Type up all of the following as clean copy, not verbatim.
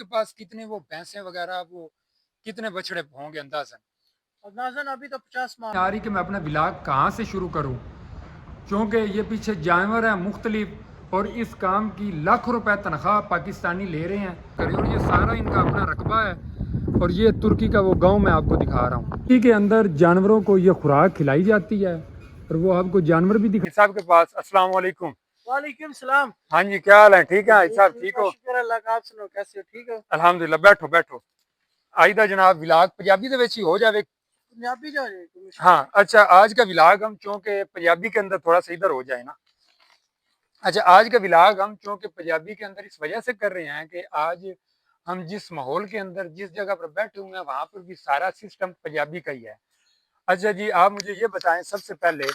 کے پاس کتنے وہ بھینسیں وغیرہ وہ کتنے بچڑے ہوں گے اندازاً ابھی تو 50 ماہ آ رہی کہ میں اپنا ولاگ کہاں سے شروع کروں، چونکہ یہ پیچھے جانور ہیں مختلف اور اس کام کی لاکھوں روپے تنخواہ پاکستانی لے رہے ہیں اور یہ سارا ان کا اپنا رقبہ ہے۔ اور یہ ترکی کا وہ گاؤں میں آپ کو دکھا رہا ہوں، ترکی کے اندر جانوروں کو یہ خوراک کھلائی جاتی ہے اور وہ آپ کو جانور بھی دکھا صاحب کے پاس۔ السلام علیکم۔ وعلیکم السلام۔ ہاں جی، کیا حال ہے؟ ٹھیک ہے حاج صاحب؟ ٹھیک ہو؟ شکر اللہ کا، آپ سنو کیسے ہو؟ ٹھیک ہو؟ الحمدللہ۔ بیٹھو بیٹھو۔ آئیدہ جناب ولاگ پنجابی دے وچ ہی ہو جاوے؟ پنجابی جو ہے ہاں اچھا، آج کا ولاگ ہم چونکہ پنجابی کے اندر تھوڑا سا ادھر ہو جائے نا۔ اچھا، آج کا ولاگ ہم چونکہ پنجابی کے اندر اس وجہ سے کر رہے ہیں کہ آج ہم جس ماحول کے اندر جس جگہ پر بیٹھے ہوئے ہیں وہاں پر بھی سارا سسٹم پنجابی کا ہی ہے۔ اچھا جی، آپ مجھے یہ بتائیں سب سے پہلے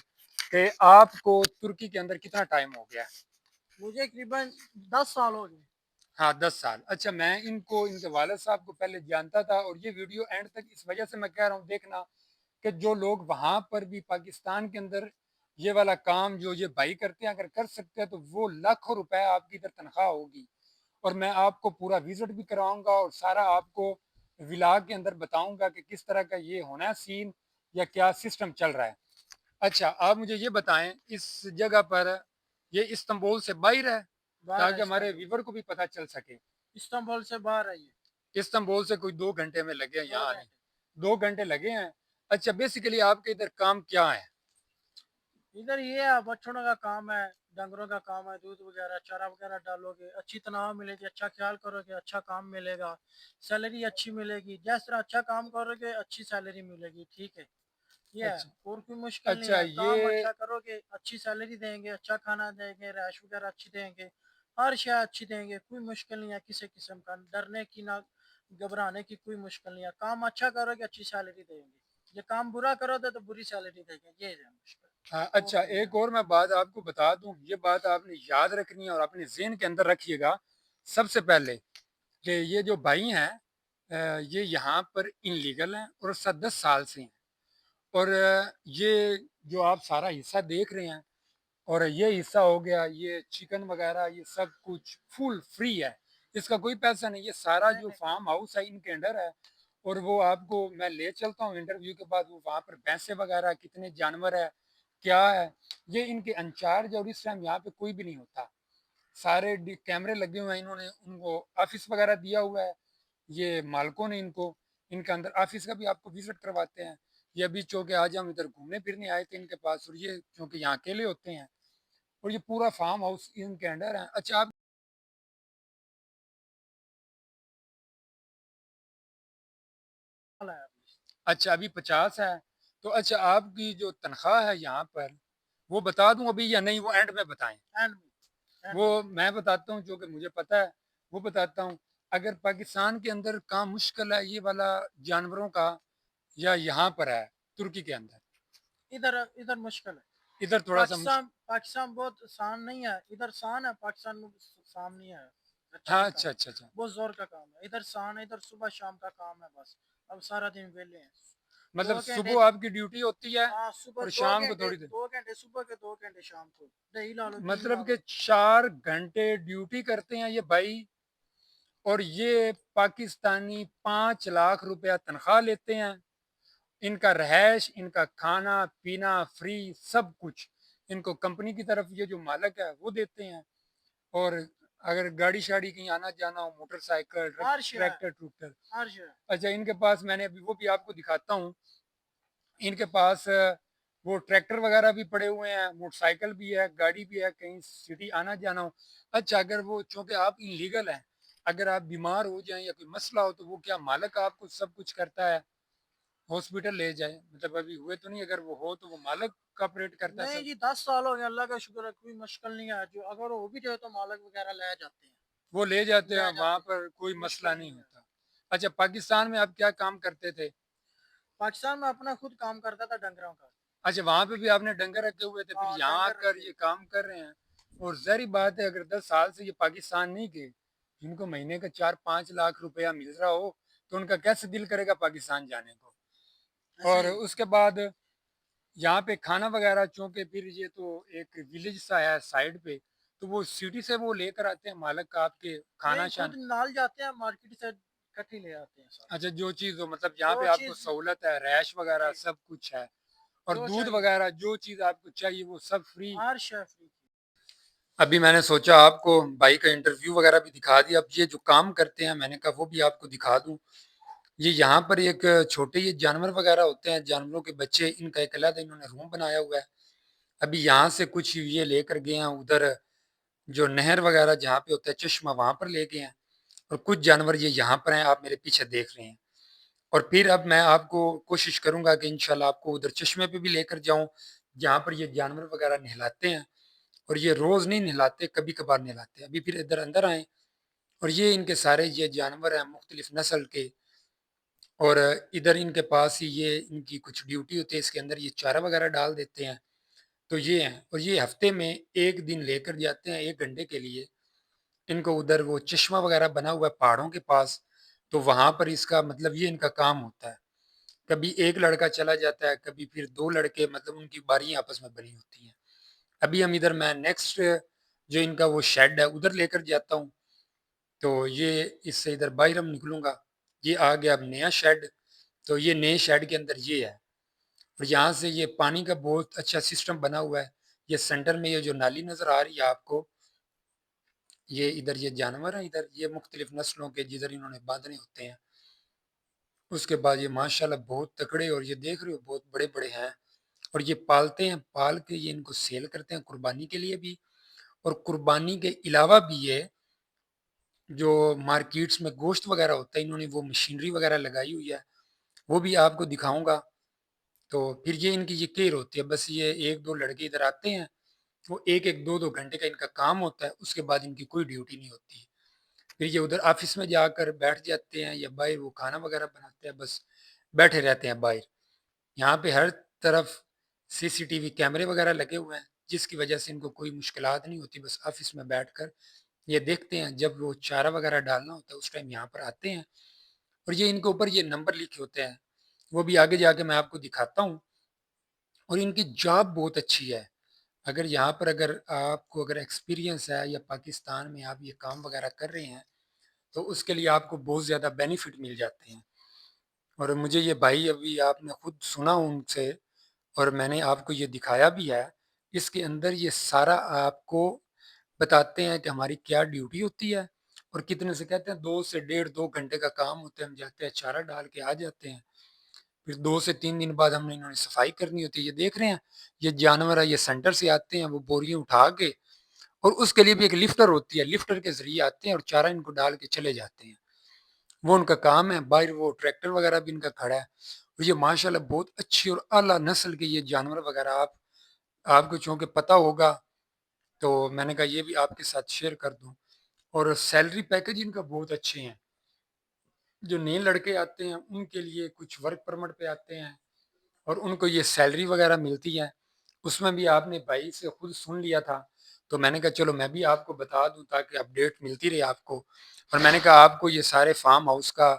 کہ آپ کو ترکی کے اندر کتنا ٹائم ہو گیا ہے؟ مجھے تقریباً 10 سال ہو گئے۔ ہاں 10 سال۔ اچھا، میں ان کے والد صاحب کو پہلے جانتا تھا اور یہ ویڈیو اینڈ تک اس وجہ سے میں کہہ رہا ہوں دیکھنا کہ جو لوگ وہاں پر بھی پاکستان کے اندر یہ والا کام جو یہ بھائی کرتے ہیں اگر کر سکتے ہیں تو وہ لاکھوں روپے آپ کی ادھر تنخواہ ہوگی، اور میں آپ کو پورا وزٹ بھی کراؤں گا اور سارا آپ کو ولاگ کے اندر بتاؤں گا کہ کس طرح کا یہ ہونا ہے سین یا کیا سسٹم چل رہا ہے۔ اچھا، آپ مجھے یہ بتائیں اس جگہ پر یہ استنبول سے باہر ہے تاکہ ہمارے ویور کو بھی پتہ چل سکے؟ استنبول سے باہر آئیے۔ استنبول سے کوئی 2 گھنٹے میں لگے ہیں یہاں آنے؟ 2 گھنٹے لگے ہیں۔ اچھا، بیسیکلی آپ کے ادھر کام کیا ہے؟ ادھر یہ ہے بچڑوں کا کام ہے، ڈنگروں کا کام ہے، دودھ وغیرہ چارہ وغیرہ ڈالو گے، اچھی تنخواہ ملے گی، اچھا خیال کرو گے اچھا کام ملے گا، سیلری اچھی ملے گی، جس طرح اچھا کام کرو گے اچھی سیلری ملے گی، ٹھیک ہے؟ یہ ہے، اچھا اور کوئی مشکل نہیں اچھا، ہے، کام یہ اچھا کرو گے اچھی سیلری دیں گے، اچھا کھانا دیں گے، رہائش وغیرہ اچھی دیں گے، ہر شے اچھی دیں گے، کوئی مشکل نہیں ہے کسی قسم کا، ڈرنے کی نہ گھبرانے کی کوئی مشکل نہیں ہے، کام اچھا کرو گے اچھی سیلری دیں گے، یہ کام برا کرو گے تو بری سیلری دیں گے، یہ ہے مشکل۔ اچھا، ایک اور میں بات آپ کو بتا دوں، یہ بات آپ نے یاد رکھنی ہے اور اپنے ذہن کے اندر رکھیے گا سب سے پہلے کہ یہ جو بھائی ہیں یہ یہاں پر انلیگل ہیں اور 10 سال سے ہیں، اور یہ جو آپ سارا حصہ دیکھ رہے ہیں اور یہ حصہ ہو گیا، یہ چکن وغیرہ یہ سب کچھ فل فری ہے، اس کا کوئی پیسہ نہیں، یہ سارا جو فارم ہاؤس ہے ان کے انڈر ہے، اور وہ آپ کو میں لے چلتا ہوں انٹرویو کے بعد، وہ وہاں پر بھینسیں وغیرہ کتنے جانور ہے کیا ہے یہ ان کے انچارج، اور اس ٹائم یہاں پہ کوئی بھی نہیں ہوتا، سارے کیمرے لگے ہوئے ہیں، انہوں نے ان کو آفس وغیرہ دیا ہوا ہے، یہ مالکوں نے ان کو ان کا اندر آفس کا بھی آپ کو وزٹ کرواتے ہیں۔ یہ ابھی چونکہ آج ہم ادھر گھومنے پھرنے آئے تھے ان کے پاس، اور یہ چونکہ یہاں اکیلے ہوتے ہیں اور یہ پورا فارم ہاؤس ان کے انڈر ہے۔ اچھا آپ اچھا ابھی 50 ہے، تو اچھا آپ کی جو تنخواہ ہے یہاں پر وہ بتا دوں ابھی یا نہیں، وہ اینڈ میں بتائیں؟ وہ میں بتاتا ہوں جو کہ مجھے پتا ہے وہ بتاتا ہوں۔ اگر پاکستان کے اندر کام مشکل ہے یہ والا جانوروں کا یا یہاں پر ہے ترکی کے اندر؟ ادھر مشکل ہے، ادھر تھوڑا سا پاکستان بہت آسان نہیں ہے، ادھر آسان ہے، پاکستان میں آسان نہیں ہے، ہاں اچھا اچھا اچھا، بہت زور کا کام ہے، ادھر آسان ہے، ادھر صبح شام کا کام ہے بس، اب سارا دن ویلے ہیں، مطلب صبح آپ کی ڈیوٹی ہوتی ہے اور شام کو تھوڑی دیر، 2 گھنٹے صبح کے 2 گھنٹے شام کو، مطلب کہ 4 گھنٹے ڈیوٹی کرتے ہیں یہ بھائی، اور یہ پاکستانی 5 لاکھ روپیہ تنخواہ لیتے ہیں، ان کا رہائش ان کا کھانا پینا فری سب کچھ ان کو کمپنی کی طرف یہ جو مالک ہے وہ دیتے ہیں، اور اگر گاڑی شاڑی کہیں آنا جانا ہو موٹر سائیکل ٹریکٹر ٹروکٹر، اچھا ان کے پاس میں نے ابھی وہ بھی آپ کو دکھاتا ہوں، ان کے پاس وہ ٹریکٹر وغیرہ بھی پڑے ہوئے ہیں، موٹر سائیکل بھی ہے، گاڑی بھی ہے، کہیں سٹی آنا جانا ہو۔ اچھا اگر وہ چونکہ آپ انلیگل ہیں، اگر آپ بیمار ہو جائیں یا کوئی مسئلہ ہو تو وہ کیا مالک آپ کو سب کچھ کرتا ہے، ہاسپٹل لے جائے؟ مطلب ابھی ہوئے تو نہیں، اگر وہ ہو تو وہ مالک کاپریٹ کرتا ہے؟ نہیں جی 10 سال ہو گئے، اللہ کا شکر ہے کوئی مشکل نہیں ہے، جو اگر وہ بھی جائے تو مالک وغیرہ لے جاتے ہیں، وہ لے جاتے ہیں وہاں پر کوئی مسئلہ نہیں ہوتا۔ اچھا پاکستان میں آپ کیا کام کرتے تھے؟ پاکستان میں اپنا خود کام کرتا تھا ڈنگروں کا۔ اچھا وہاں پہ بھی آپ نے ڈنگر رکھے ہوئے تھے، پھر یہاں آ کر یہ کام کر رہے ہیں، اور ظاہری بات ہے اگر 10 سال سے یہ پاکستان نہیں گئے، جن کو مہینے کا 4-5 لاکھ روپیہ مل رہا ہو تو ان کا کیسے دل کرے گا پاکستان جانے کو؟ اور اس کے بعد یہاں پہ کھانا وغیرہ چونکہ پھر یہ تو ایک ولیج سا ہے سائڈ پہ، تو وہ سٹی سے وہ لے کر آتے ہیں مالک کا آپ کے کھانا نہیں شان؟ خود نال جاتے ہیں مارکیٹ سے کٹھی لے آتے ہیں سارا اچھا جو چیز ہو مطلب جہاں جو پہ آپ کو چیز سہولت ہے رہائش وغیرہ جی سب کچھ ہے اور جو دودھ چاہیے وغیرہ جو چیز آپ کو چاہیے وہ سب فری؟ ہر شے فری ابھی میں نے سوچا آپ کو بھائی کا انٹرویو وغیرہ بھی دکھا دیا، اب یہ جو کام کرتے ہیں میں نے کہا وہ بھی آپ کو دکھا دوں۔ یہ یہاں پر ایک چھوٹے یہ جانور وغیرہ ہوتے ہیں، جانوروں کے بچے، ان کا ایک علیحدہ انہوں نے روم بنایا ہوا ہے۔ ابھی یہاں سے کچھ یہ لے کر گئے ہیں ادھر جو نہر وغیرہ جہاں پہ ہوتا ہے چشمہ وہاں پر لے گئے ہیں، اور کچھ جانور یہ یہاں پر ہیں، آپ میرے پیچھے دیکھ رہے ہیں۔ اور پھر اب میں آپ کو کوشش کروں گا کہ انشاءاللہ آپ کو ادھر چشمے پہ بھی لے کر جاؤں جہاں پر یہ جانور وغیرہ نہلاتے ہیں، اور یہ روز نہیں نہلاتے، کبھی کبھار نہلاتے ہیں۔ ابھی پھر ادھر اندر آئیں، اور یہ ان کے سارے یہ جانور ہیں مختلف نسل کے، اور ادھر ان کے پاس ہی یہ ان کی کچھ ڈیوٹی ہوتی ہے، اس کے اندر یہ چارہ وغیرہ ڈال دیتے ہیں۔ تو یہ ہیں، اور یہ ہفتے میں ایک دن لے کر جاتے ہیں 1 گھنٹے کے لیے ان کو ادھر، وہ چشمہ وغیرہ بنا ہوا ہے پہاڑوں کے پاس، تو وہاں پر اس کا مطلب یہ ان کا کام ہوتا ہے۔ کبھی ایک لڑکا چلا جاتا ہے، کبھی پھر 2 لڑکے، مطلب ان کی باریاں آپس میں بنی ہوتی ہیں۔ ابھی ہم ادھر میں نیکسٹ جو ان کا وہ شیڈ ہے ادھر لے کر جاتا ہوں، تو یہ اس سے ادھر باہر ہم نکلوں گا۔ یہ آ گیا اب نیا شیڈ، تو یہ نئے شیڈ کے اندر یہ ہے، اور یہاں سے یہ پانی کا بہت اچھا سسٹم بنا ہوا ہے۔ یہ سینٹر میں یہ جو نالی نظر آ رہی ہے آپ کو، یہ ادھر یہ جانور ہیں، ادھر یہ مختلف نسلوں کے جدھر انہوں نے باندھنے ہوتے ہیں۔ اس کے بعد یہ ماشاءاللہ بہت تکڑے، اور یہ دیکھ رہے ہو بہت بڑے بڑے ہیں، اور یہ پالتے ہیں، پال کے یہ ان کو سیل کرتے ہیں قربانی کے لیے بھی، اور قربانی کے علاوہ بھی یہ جو مارکیٹس میں گوشت وغیرہ ہوتا ہے انہوں نے وہ مشینری وغیرہ لگائی ہوئی ہے، وہ بھی آپ کو دکھاؤں گا۔ تو پھر یہ ان کی یہ کیئر ہوتی ہے، بس یہ 1-2 لڑکے ادھر آتے ہیں، وہ 1-1 2-2 گھنٹے کا ان کا کام ہوتا ہے، اس کے بعد ان کی کوئی ڈیوٹی نہیں ہوتی۔ پھر یہ ادھر آفس میں جا کر بیٹھ جاتے ہیں، یا باہر وہ کھانا وغیرہ بناتے ہیں، بس بیٹھے رہتے ہیں باہر۔ یہاں پہ ہر طرف CCTV کیمرے وغیرہ لگے ہوئے ہیں، جس کی وجہ سے ان کو کوئی مشکلات نہیں ہوتی، بس آفس میں بیٹھ کر یہ دیکھتے ہیں۔ جب وہ چارہ وغیرہ ڈالنا ہوتا ہے اس ٹائم یہاں پر آتے ہیں، اور یہ ان کے اوپر یہ نمبر لکھے ہوتے ہیں، وہ بھی آگے جا کے میں آپ کو دکھاتا ہوں۔ اور ان کی جاب بہت اچھی ہے، اگر یہاں پر اگر آپ کو اگر ایکسپیرینس ہے یا پاکستان میں آپ یہ کام وغیرہ کر رہے ہیں تو اس کے لیے آپ کو بہت زیادہ بینیفٹ مل جاتے ہیں۔ اور مجھے یہ بھائی ابھی آپ نے خود سنا ان سے، اور میں نے آپ کو یہ دکھایا بھی ہے، اس کے اندر یہ سارا آپ کو بتاتے ہیں کہ ہماری کیا ڈیوٹی ہوتی ہے، اور کتنے سے کہتے ہیں 2 سے 1.5 2 گھنٹے کا کام ہوتا ہے، ہم جاتے ہیں چارہ ڈال کے آ جاتے ہیں، پھر 2 سے 3 دن بعد ہم نے انہوں نے صفائی کرنی ہوتی ہے۔ یہ دیکھ رہے ہیں یہ جانور ہے، یہ سینٹر سے آتے ہیں، وہ بوریاں اٹھا کے، اور اس کے لیے بھی ایک لفٹر ہوتی ہے، لفٹر کے ذریعے آتے ہیں اور چارہ ان کو ڈال کے چلے جاتے ہیں، وہ ان کا کام ہے۔ باہر وہ ٹریکٹر وغیرہ بھی ان کا کھڑا ہے، اور یہ ماشاءاللہ بہت اچھی اور اعلیٰ نسل کے یہ جانور وغیرہ آپ کو چونکہ پتہ ہوگا، تو میں نے کہا یہ بھی آپ کے ساتھ شیئر کر دوں۔ اور سیلری پیکج ان کا بہت اچھے ہیں، جو نئے لڑکے آتے ہیں ان کے لیے کچھ ورک پرمٹ پہ آتے ہیں، اور ان کو یہ سیلری وغیرہ ملتی ہے۔ اس میں بھی آپ نے بھائی سے خود سن لیا تھا، تو میں نے کہا چلو میں بھی آپ کو بتا دوں تاکہ اپڈیٹ ملتی رہے آپ کو۔ اور میں نے کہا آپ کو یہ سارے فارم ہاؤس کا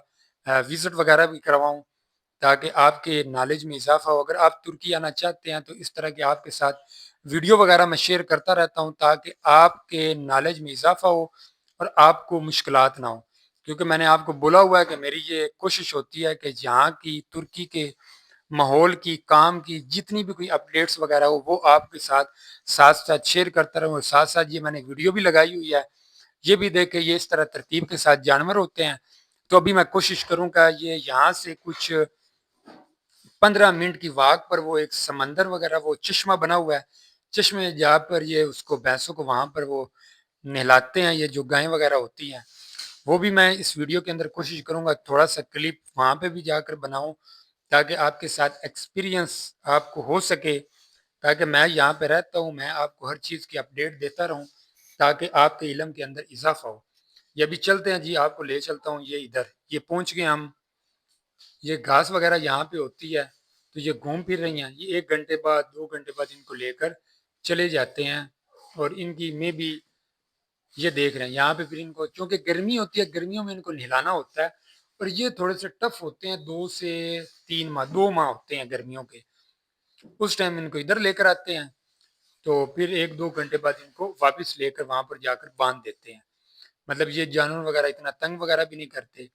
وزٹ وغیرہ بھی کرواؤں تاکہ آپ کے نالج میں اضافہ ہو۔ اگر آپ ترکی آنا چاہتے ہیں تو اس طرح کے آپ کے ساتھ ویڈیو وغیرہ میں شیئر کرتا رہتا ہوں تاکہ آپ کے نالج میں اضافہ ہو اور آپ کو مشکلات نہ ہوں، کیونکہ میں نے آپ کو بولا ہوا ہے کہ میری یہ کوشش ہوتی ہے کہ جہاں کی ترکی کے ماحول کی، کام کی جتنی بھی کوئی اپڈیٹس وغیرہ ہو وہ آپ کے ساتھ ساتھ ساتھ شیئر کرتا رہوں، اور ساتھ ساتھ یہ میں نے ویڈیو بھی لگائی ہوئی ہے، یہ بھی دیکھ کے یہ اس طرح ترتیب کے ساتھ جانور ہوتے ہیں۔ تو ابھی میں کوشش کروں گا یہ یہاں سے کچھ 15 منٹ کی واک پر وہ ایک سمندر وغیرہ وہ چشمہ بنا ہوا ہے، چشمے جا پر یہ اس کو بھینسوں کو وہاں پر وہ نہلاتے ہیں، یہ جو گائیں وغیرہ ہوتی ہیں، وہ بھی میں اس ویڈیو کے اندر کوشش کروں گا تھوڑا سا کلپ وہاں پہ بھی جا کر بناؤں تاکہ آپ کے ساتھ ایکسپیرینس آپ کو ہو سکے، تاکہ میں یہاں پہ رہتا ہوں، میں آپ کو ہر چیز کی اپڈیٹ دیتا رہوں تاکہ آپ کے علم کے اندر اضافہ ہو۔ یہ ابھی چلتے ہیں جی، آپ کو لے چلتا ہوں، یہ ادھر یہ پہنچ گئے ہم، یہ گھاس وغیرہ یہاں پہ ہوتی ہے، تو یہ گھوم پھر رہی ہیں، یہ 1 گھنٹے بعد 2 گھنٹے بعد ان کو لے کر چلے جاتے ہیں، اور ان کی میں بھی یہ دیکھ رہے ہیں یہاں پہ پھر ان کو چونکہ گرمی ہوتی ہے، گرمیوں میں ان کو نہلانا ہوتا ہے، اور یہ تھوڑے سے ٹف ہوتے ہیں، 2 سے 3 ماہ 2 ماہ ہوتے ہیں گرمیوں کے، اس ٹائم ان کو ادھر لے کر آتے ہیں۔ تو پھر 1-2 گھنٹے بعد ان کو واپس لے کر وہاں پر جا کر باندھ دیتے ہیں. مطلب یہ جانور وغیرہ اتنا تنگ وغیرہ بھی نہیں کرتے.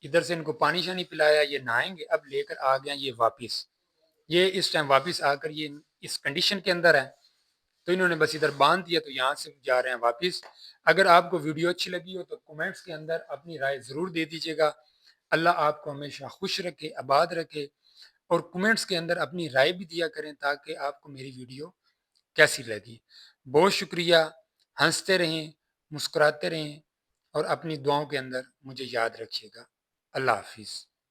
ادھر سے ان کو پانی شانی پلایا، یہ نہائیں گے، اب لے کر آ گیا یہ واپس. یہ اس ٹائم واپس آ کر یہ اس کنڈیشن کے اندر ہے، تو انہوں نے بس ادھر باندھ دیا، تو یہاں سے جا رہے ہیں واپس. اگر آپ کو ویڈیو اچھی لگی ہو تو کومنٹس کے اندر اپنی رائے ضرور دے دیجیے گا. اللہ آپ کو ہمیشہ خوش رکھے، آباد رکھے. اور کومنٹس کے اندر اپنی رائے بھی دیا کریں تاکہ آپ کو میری ویڈیو کیسی لگی. بہت شکریہ. ہنستے رہیں، مسکراتے رہیں، اور اپنی دعاؤں کے اندر مجھے یاد رکھیے گا. اللہ حافظ.